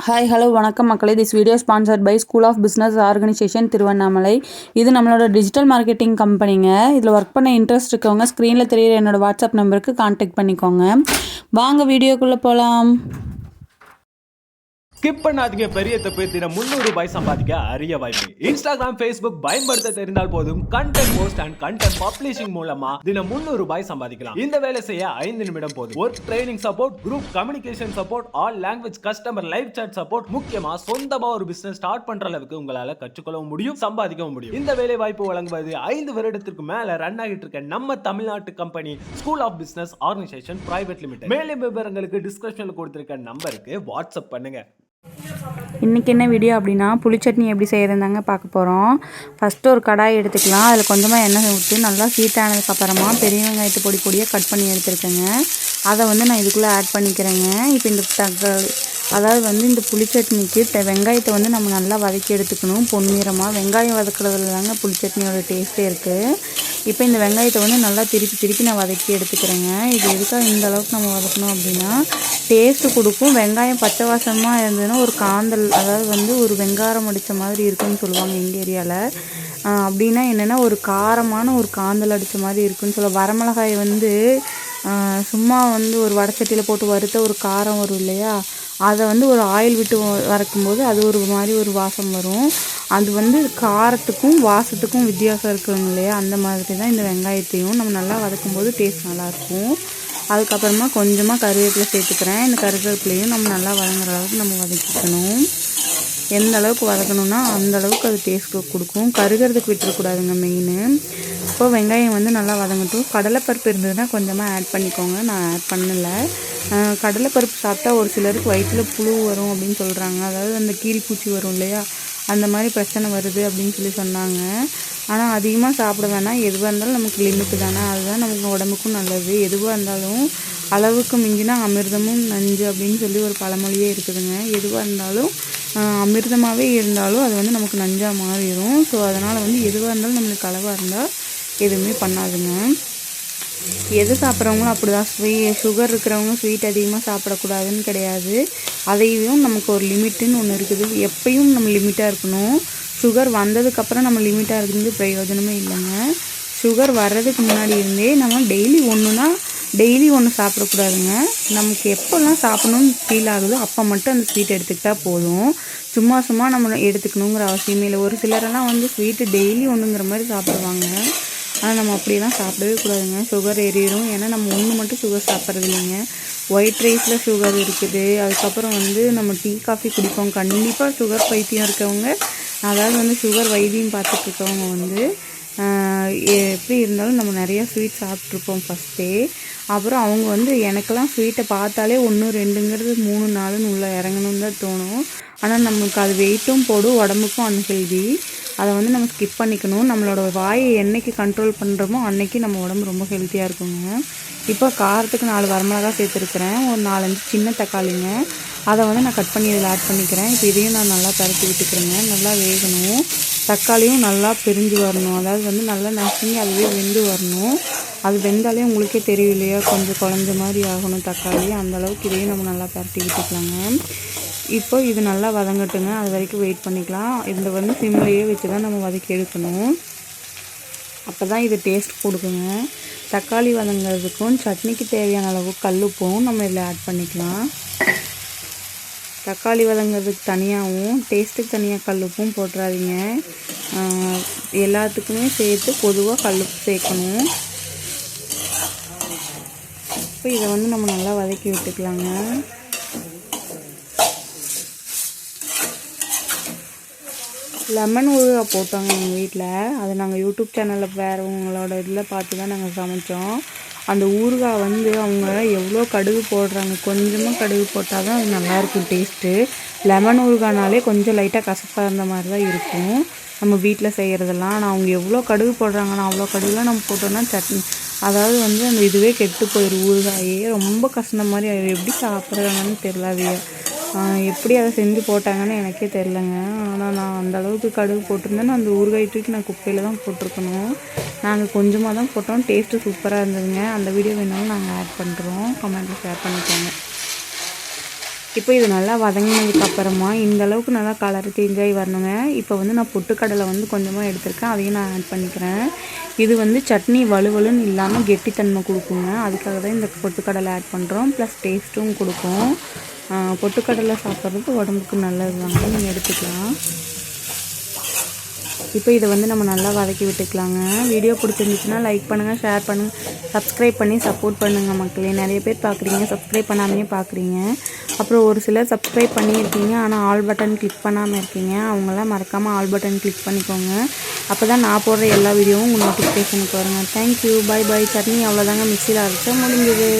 Hi hello வணக்கம் மக்களே. This video sponsored by school of business organisation Tiruvannamalai. இது நம்மளோட டிஜிட்டல் மார்க்கெட்டிங் கம்பெனிங்க. இதில் ஒர்க் பண்ண இன்ட்ரெஸ்ட் இருக்கவங்க ஸ்க்ரீனில் தெரியுற என்னோடய வாட்ஸ்அப் நம்பருக்கு கான்டாக்ட் பண்ணிக்கோங்க. வாங்க வீடியோக்குள்ளே போகலாம். ஸ்கிப் பண்ணாதீங்க. பெரிய தப்பு. தினம் 300 ரூபாய் சம்பாதிக்க அரிய வாய்ப்பு. இன்ஸ்டாகிராம், ஃபேஸ்புக் பயன்படுத்த தெரிந்தால் போதும் content post and content publishing மூலமா தினம் 300 ரூபாய் சம்பாதிக்கலாம். இந்த வேலை செய்ய 5 நிமிடம் போதும். Work training support, group communication support, all language customer live chat support, முக்கியமா சொந்தமா ஒரு பிசினஸ் ஸ்டார்ட் பண்ற அளவுக்கு உங்களால கற்றுக்கொள்ளவும் முடியும், சம்பாதிக்கவும் முடியும். இந்த வேலை வாய்ப்பு வழங்குவது 5 வருடத்திற்கு மேல ரன் ஆகிட்டு இருக்க நம்ம தமிழ்நாட்டு company school of business organisation private limited. மேலும் விவரங்களுக்கு டிஸ்கிரிப்ஷன்ல கொடுத்திருக்க நம்பருக்கு வாட்ஸ்அப் பண்ணுங்க. இன்றைக்கி என்ன வீடியோ அப்படின்னா, புளிச்சட்னி எப்படி செய்கிறதாங்க பார்க்க போகிறோம். ஃபஸ்ட்டு ஒரு கடாய் எடுத்துக்கலாம். அதில் கொஞ்சமாக எண்ணெய் ஊற்றி நல்லா ஹீட் ஆனதுக்கப்புறமா பெரிய வெங்காயத்தை பொடி பொடியாக கட் பண்ணி எடுத்துருக்கேங்க. அதை நான் இதுக்குள்ளே ஆட் பண்ணிக்கிறேங்க. இப்போ இந்த இந்த புளிச்சட்னிக்கு வெங்காயத்தை நம்ம நல்லா வதக்கி எடுத்துக்கணும். பொன்னிறமாக வெங்காயம் வதக்குறதுல தாங்க புளிச்சட்னியோட டேஸ்ட்டே இருக்குது. இப்போ இந்த வெங்காயத்தை நல்லா திருப்பி நான் வதக்கி எடுத்துக்கிறேங்க. இது எதுக்காக இந்த அளவுக்கு நம்ம வதக்கணும் அப்படின்னா, டேஸ்ட்டு கொடுக்கும். வெங்காயம் பச்சை வாசமாக இருந்ததுன்னா ஒரு காந்தல், ஒரு வெங்காரம் அடித்த மாதிரி இருக்குன்னு சொல்லுவாங்க எங்கள் ஏரியாவில். அப்படின்னா என்னென்னா, ஒரு காரமான ஒரு காந்தல் அடித்த மாதிரி இருக்குன்னு சொல்லுவாங்க. வரமிளகாய் சும்மா ஒரு வடச்சட்டியில் போட்டு வறுத்த ஒரு காரம் வரும் இல்லையா, அதை ஒரு ஆயில் விட்டு வறுக்கும்போது அது ஒரு மாதிரி ஒரு வாசம் வரும். அது காரத்துக்கும் வாசத்துக்கும் வித்தியாசம் இருக்குங்க இல்லையா, அந்த மாதிரி தான் இந்த வெங்காயத்தையும் நம்ம நல்லா வதக்கும்போது டேஸ்ட் நல்லாயிருக்கும். அதுக்கப்புறமா கொஞ்சமாக கருவேப்பிலை சேர்த்துக்கிறேன். இந்த கருவேப்பிலையும் நம்ம நல்லா வதங்குற அளவுக்கு நம்ம வதக்கிக்கணும். எந்த அளவுக்கு வதக்கணும்னா அந்த அளவுக்கு அது டேஸ்ட் கொடுக்கும். கருகிறதுக்கு விட்டுறக்கூடாதுங்க மெயின். இப்போ வெங்காயம் நல்லா வதங்கட்டும். கடலைப்பருப்பு இருந்ததுன்னா கொஞ்சமாக ஆட் பண்ணிக்கோங்க. நான் ஆட் பண்ணலை. கடலைப்பருப்பு சாப்பிட்டா ஒரு சிலருக்கு வயிற்றில் புழு வரும் அப்படின்னு சொல்கிறாங்க. அதாவது அந்த கீரிப்பூச்சி வரும் இல்லையா, அந்த மாதிரி பிரச்சனை வருது அப்படின்னு சொன்னாங்க. ஆனால் அதிகமாக சாப்பிட வேணாம். எதுவாக இருந்தாலும் நமக்கு லிமிட்டு தானே, அதுதான் நமக்கு உடம்புக்கும் நல்லது. எதுவாக இருந்தாலும் அளவுக்கு மிஞ்சினா அமிர்தமும் நஞ்சு அப்படின்னு ஒரு பழமொழியே இருக்குதுங்க. எதுவாக இருந்தாலும் அமிர்தமாகவே இருந்தாலும் அது நமக்கு நஞ்சாக மாறிடும். ஸோ அதனால் எதுவாக இருந்தாலும் நம்மளுக்கு அளவாக இருந்தால் எதுவுமே பண்ணாதுங்க. எது சாப்பிட்றவங்களும் அப்படி தான். சுகர் இருக்கிறவங்க ஸ்வீட் அதிகமாக சாப்பிடக்கூடாதுன்னு கிடையாது. அதையும் நமக்கு ஒரு லிமிட்டுன்னு ஒன்று இருக்குது. எப்பயும் நம்ம லிமிட்டாக இருக்கணும். சுகர் வந்ததுக்கப்புறம் நம்ம லிமிட்டாக இருக்கிறது பிரயோஜனமே இல்லைங்க. சுகர் வர்றதுக்கு முன்னாடி இருந்தே நம்ம டெய்லி ஒன்று சாப்பிடக்கூடாதுங்க. நமக்கு எப்போல்லாம் சாப்பிடணும்னு ஃபீல் ஆகுதோ அப்போ மட்டும் அந்த ஸ்வீட் எடுத்துக்கிட்டால் போதும். சும்மா நம்ம எடுத்துக்கணுங்கிற அவசியமே இல்லை. ஒரு சிலரெல்லாம் ஸ்வீட்டு டெய்லி ஒன்றுங்கிற மாதிரி சாப்பிடுவாங்க. ஆனால் நம்ம அப்படியெல்லாம் சாப்பிடவே கூடாதுங்க. சுகர் ஏறிடும். ஏன்னா நம்ம ஒன்று மட்டும் சுகர் சாப்பிட்றது இல்லைங்க. ஒயிட் ரைஸில் சுகர் இருக்குது. அதுக்கப்புறம் நம்ம டீ காஃபி குடிப்போம். கண்டிப்பாக சுகர் பைத்தியம் இருக்கவங்க, அதாவது சுகர் வைத்தியம் பார்த்துட்ருக்கவங்க எப்படி இருந்தாலும் நம்ம நிறையா ஸ்வீட் சாப்பிட்ருப்போம் ஃபஸ்ட்டே. அப்புறம் அவங்க எனக்கெல்லாம் ஸ்வீட்டை பார்த்தாலே 1 2ங்கிறது 3 4ன்னு உள்ளே இறங்கணுன்னு தான் தோணும். ஆனால் நமக்கு அது வெயிட்டும் போடும், உடம்புக்கும் அன்ஹெல்தி. அதை நம்ம ஸ்கிப் பண்ணிக்கணும். நம்மளோட வாயை என்னைக்கு கண்ட்ரோல் பண்ணுறோமோ அன்றைக்கி நம்ம உடம்பு ரொம்ப ஹெல்த்தியாக இருக்குங்க. இப்போ காரத்துக்கு 4 வரமிளகாய் சேர்த்துருக்குறேன். ஒரு 4-5 சின்ன தக்காளிங்க. அதை நான் கட் பண்ணி இதில் ஆட் பண்ணிக்கிறேன். இப்போ இதையும் நான் நல்லா பரட்டி விட்டுக்கிறேங்க. நல்லா வேகணும். தக்காளியும் நல்லா பிரிஞ்சு வரணும். அதாவது நல்லா நசுங்கி அதுவே வெந்து வரணும். அது வெந்தாலே உங்களுக்கே தெரியும் இல்லையா, கொஞ்சம் குழஞ்ச மாதிரி ஆகணும் தக்காளி. அந்தளவுக்கு இதையும் நம்ம நல்லா பரட்டி விட்டுக்கலாங்க. இப்போ இது நல்லா வதங்கட்டுங்க. அது வரைக்கும் வெயிட் பண்ணிக்கலாம். இந்த சிம்லையே வச்சு தான் நம்ம வதக்கி எடுக்கணும். அப்போ தான் இது டேஸ்ட் கொடுக்குங்க. தக்காளி வதங்கிறதுக்கும் சட்னிக்கு தேவையான அளவு கல்லுப்பும் நம்ம இதில் ஆட் பண்ணிக்கலாம். தக்காளி வதங்கிறதுக்கு தனியாகவும் டேஸ்ட்டுக்கு தனியாக கல்லுப்பும் போட்டுறாதீங்க. எல்லாத்துக்குமே சேர்த்து பொதுவாக கல்லுப்பு சேர்க்கணும். இப்போ இதை நம்ம நல்லா வதக்கி விட்டுக்கலாங்க. லெமன் ஊறுகாய் போட்டாங்க எங்கள் வீட்டில். அது நாங்கள் யூடியூப் சேனலில் வேறவங்களோட இதில் பார்த்து தான் நாங்கள் சமைச்சோம். அந்த ஊறுகாய் அவங்க எவ்வளோ கடுகு போடுறாங்க. கொஞ்சமாக கடுகு போட்டால் தான் அது நல்லாயிருக்கும் டேஸ்ட்டு. லெமன் ஊறுகாய்னாலே கொஞ்சம் லைட்டாக கசப்பாக இருந்த மாதிரி தான் இருக்கும் நம்ம வீட்டில் செய்கிறதெல்லாம். ஆனால் அவங்க எவ்வளோ கடுகு போடுறாங்கன்னா அவ்வளோ கடுகுலாம் நம்ம போட்டோம்னா சட்னி, அதாவது அந்த இதுவே கெட்டு போயிடும். ஊறுகாயே ரொம்ப கஷ்டம் மாதிரி எப்படி சாப்பிட்றாங்கன்னு தெரியல. எப்படி அதை செஞ்சு போட்டாங்கன்னு எனக்கே தெரிலங்க. ஆனால் நான் அந்தளவுக்கு கடுகு போட்டிருந்தேன்னு அந்த ஊறுகாய் தூக்கி நான் குப்பையில் தான் போட்டிருக்கணும். நாங்கள் கொஞ்சமாக தான் போட்டோம். டேஸ்ட்டு சூப்பராக இருந்ததுங்க. அந்த வீடியோ வேணாலும் நாங்கள் ஆட் பண்ணுறோம். கமெண்ட்டில் ஷேர் பண்ணிக்கோங்க. இப்போ இது நல்லா வதங்கினதுக்கு அப்புறமா இந்த அளவுக்கு நல்லா கலர் சேஞ்ச் ஆகி வரணுங்க. இப்போ வந்து நான் பொட்டுக்கடலை வந்து கொஞ்சமாக எடுத்திருக்கேன், அதையும் நான் ஆட் பண்ணிக்கிறேன். இது வந்து சட்னி வலுவலுன்னு இல்லாமல் கெட்டித்தன்மை கொடுக்குங்க. அதுக்காக தான் இந்த பொட்டுக்கடலை ஆட் பண்ணுறோம். ப்ளஸ் டேஸ்ட்டும் கொடுக்கும். பொட்டுக்கடலை சாப்பிட்றது உடம்புக்கு நல்லது தாங்க, நீங்கள் எடுத்துக்கலாம். இப்போ இதை வந்து நம்ம நல்லா வதக்கி விட்டுக்கலாங்க. வீடியோ பிடிச்சிருந்துச்சுன்னா லைக் பண்ணுங்கள், ஷேர் பண்ணுங்கள், சப்ஸ்கிரைப் பண்ணி சப்போர்ட் பண்ணுங்கள் மக்களே. நிறைய பேர் பார்க்குறீங்க, சப்ஸ்கிரைப் பண்ணாமையே பார்க்குறீங்க. அப்புறம் ஒரு சிலர் சப்ஸ்கிரைப் பண்ணியிருக்கீங்க ஆனால் ஆல் பட்டன் கிளிக் பண்ணாமல் இருக்கீங்க. அவங்களாம் மறக்காமல் ஆல் பட்டன் கிளிக் பண்ணிக்கோங்க. அப்போ தான் நான் போடுற எல்லா வீடியோவும் உங்கள் நோட்டிஃபிகேஷனுக்கு வருங்க. Thank you, by by. சட்னி அவ்வளோதாங்க, மிக்சியில் அரைச்சா முடிஞ்சது.